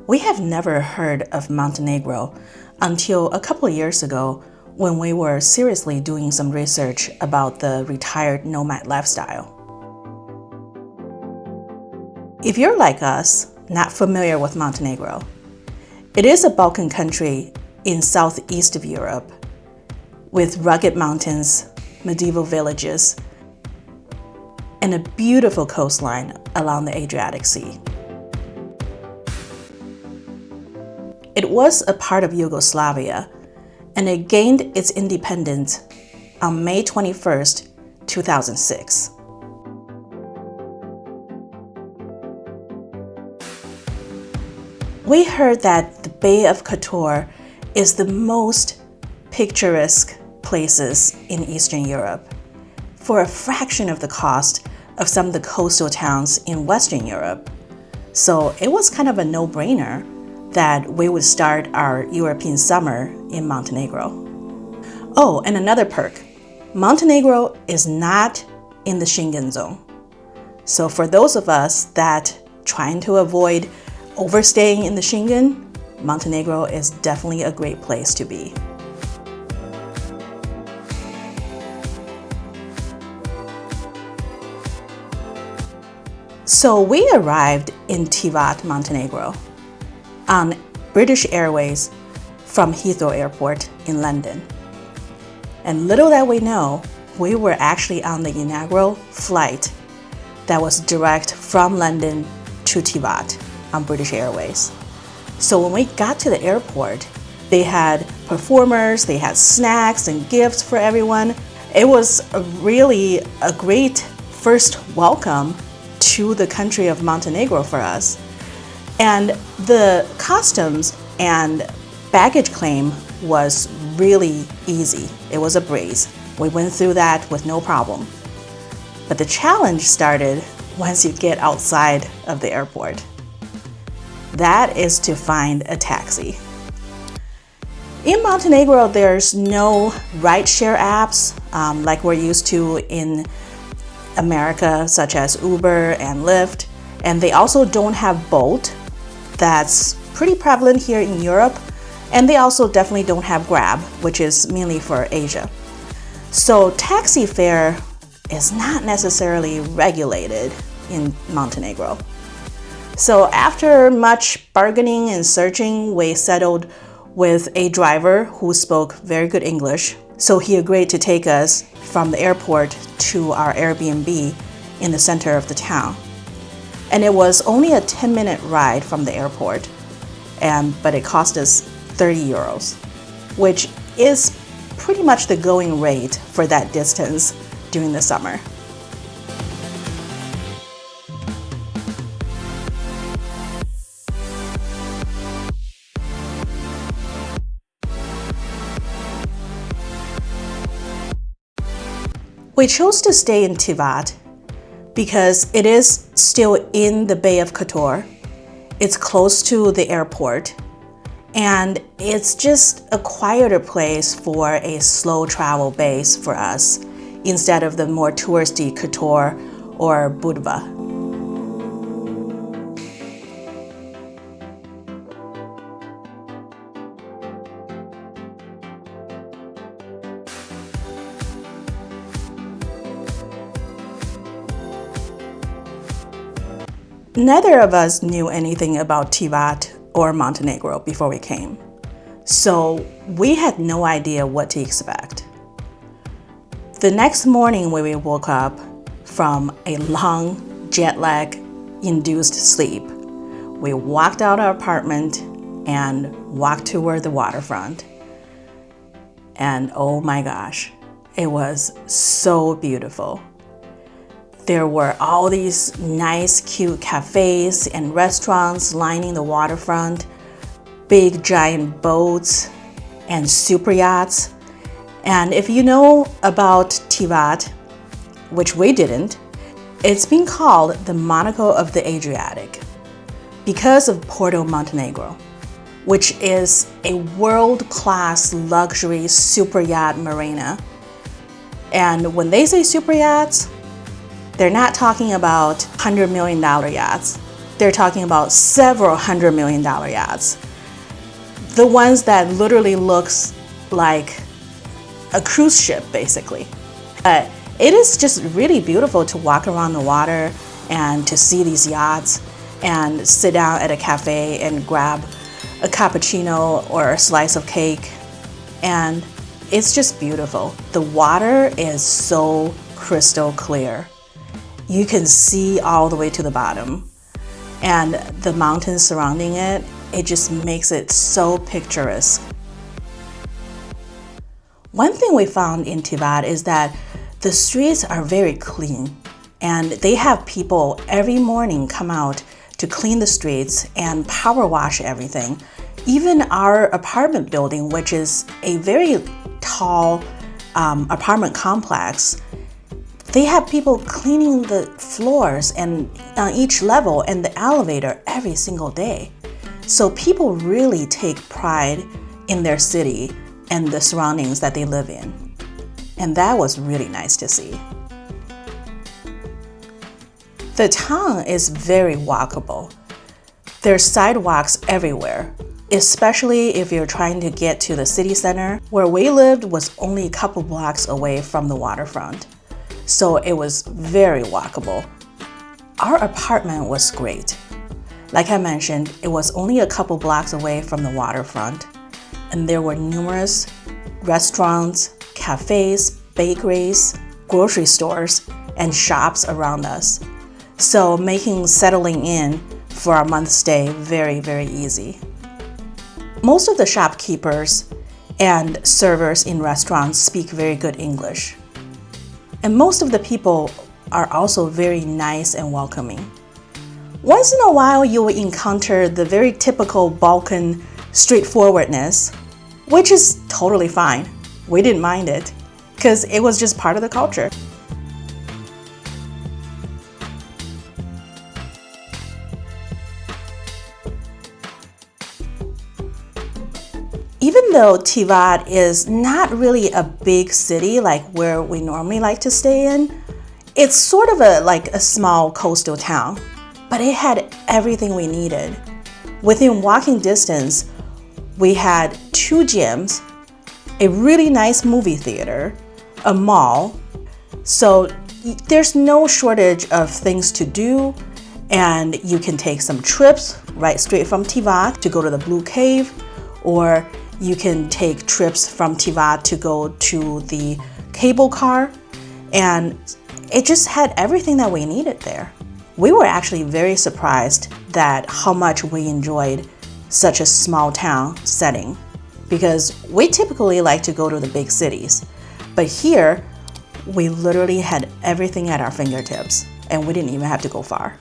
We have never heard of Montenegro until a couple of years ago when we were seriously doing some research about the retired nomad lifestyle. If you're like us, not familiar with Montenegro, it is a Balkan country in southeast of Europe with rugged mountains, medieval villages, and a beautiful coastline along the Adriatic Sea. It was a part of Yugoslavia, and it gained its independence on May 21st, 2006. We heard that the Bay of Kotor is the most picturesque places in Eastern Europe for a fraction of the cost of some of the coastal towns in Western Europe. So it was kind of a no-brainer that we would start our European summer in Montenegro. Oh, and another perk, Montenegro is not in the Schengen zone. So for those of us that trying to avoid overstaying in the Schengen, Montenegro is definitely a great place to be. So we arrived in Tivat, Montenegro, on British Airways from Heathrow Airport in London. And little that we know, we were actually on the inaugural flight that was direct from London to Tivat on British Airways. So when we got to the airport, they had performers, they had snacks and gifts for everyone. It was really a great first welcome to the country of Montenegro for us. And the customs and baggage claim was really easy. It was a breeze. We went through that with no problem. But the challenge started once you get outside of the airport. That is to find a taxi. In Montenegro, there's no rideshare apps like we're used to in America, such as Uber and Lyft. And they also don't have Bolt. That's pretty prevalent here in Europe. And they also definitely don't have Grab, which is mainly for Asia. So taxi fare is not necessarily regulated in Montenegro. So after much bargaining and searching, we settled with a driver who spoke very good English. So he agreed to take us from the airport to our Airbnb in the center of the town. And it was only a 10-minute ride from the airport, but it cost us 30 euros, which is pretty much the going rate for that distance during the summer. We chose to stay in Tivat because it is still in the Bay of Kotor. It's close to the airport, and it's just a quieter place for a slow travel base for us instead of the more touristy Kotor or Budva. Neither of us knew anything about Tivat or Montenegro before we came, so we had no idea what to expect. The next morning when we woke up from a long jet lag-induced sleep, we walked out our apartment and walked toward the waterfront. And oh my gosh, it was so beautiful. There were all these nice, cute cafes and restaurants lining the waterfront, big giant boats and super yachts. And if you know about Tivat, which we didn't, it's been called the Monaco of the Adriatic because of Porto Montenegro, which is a world-class luxury super yacht marina. And when they say super yachts, they're not talking about $100 million yachts. they're talking about several $100 million yachts. The ones that literally looks like a cruise ship, basically. But it is just really beautiful to walk around the water and to see these yachts and sit down at a cafe and grab a cappuccino or a slice of cake. And it's just beautiful. The water is so crystal clear. You can see all the way to the bottom. And the mountains surrounding it, it just makes it so picturesque. One thing we found in Tivat is that the streets are very clean, and they have people every morning come out to clean the streets and power wash everything. Even our apartment building, which is a very tall apartment complex, they have people cleaning the floors and on each level and the elevator every single day. So people really take pride in their city and the surroundings that they live in. And that was really nice to see. The town is very walkable. There's sidewalks everywhere, especially if you're trying to get to the city center. Where we lived was only a couple blocks away from the waterfront, so it was very walkable. Our apartment was great. Like I mentioned, it was only a couple blocks away from the waterfront, and there were numerous restaurants, cafes, bakeries, grocery stores, and shops around us. So making settling in for our month's stay very, very easy. Most of the shopkeepers and servers in restaurants speak very good English. And most of the people are also very nice and welcoming. Once in a while, you will encounter the very typical Balkan straightforwardness, which is totally fine. We didn't mind it, because it was just part of the culture. Even though Tivat is not really a big city like where we normally like to stay in, it's sort of like a small coastal town, but it had everything we needed. Within walking distance, we had 2 gyms, a really nice movie theater, a mall. So there's no shortage of things to do, and you can take some trips right straight from Tivat to go to the Blue Cave, or you can take trips from Tivat to go to the cable car, and it just had everything that we needed there. We were actually very surprised that how much we enjoyed such a small town setting, because we typically like to go to the big cities, but here we literally had everything at our fingertips and we didn't even have to go far.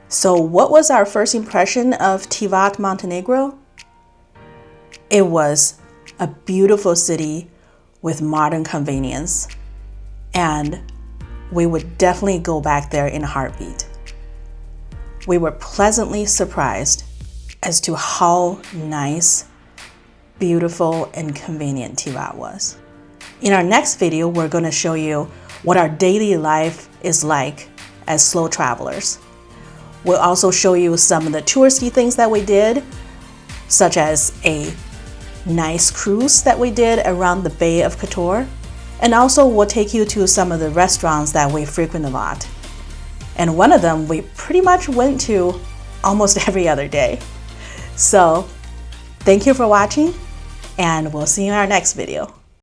So what was our first impression of Tivat, Montenegro? It was a beautiful city with modern convenience, and we would definitely go back there in a heartbeat. We were pleasantly surprised as to how nice, beautiful, and convenient Tivat was. In our next video, we're going to show you what our daily life is like as slow travelers. We'll also show you some of the touristy things that we did, such as a nice cruise that we did around the Bay of Kotor, and also we'll take you to some of the restaurants that we frequent a lot. And one of them we pretty much went to almost every other day. So thank you for watching, and we'll see you in our next video.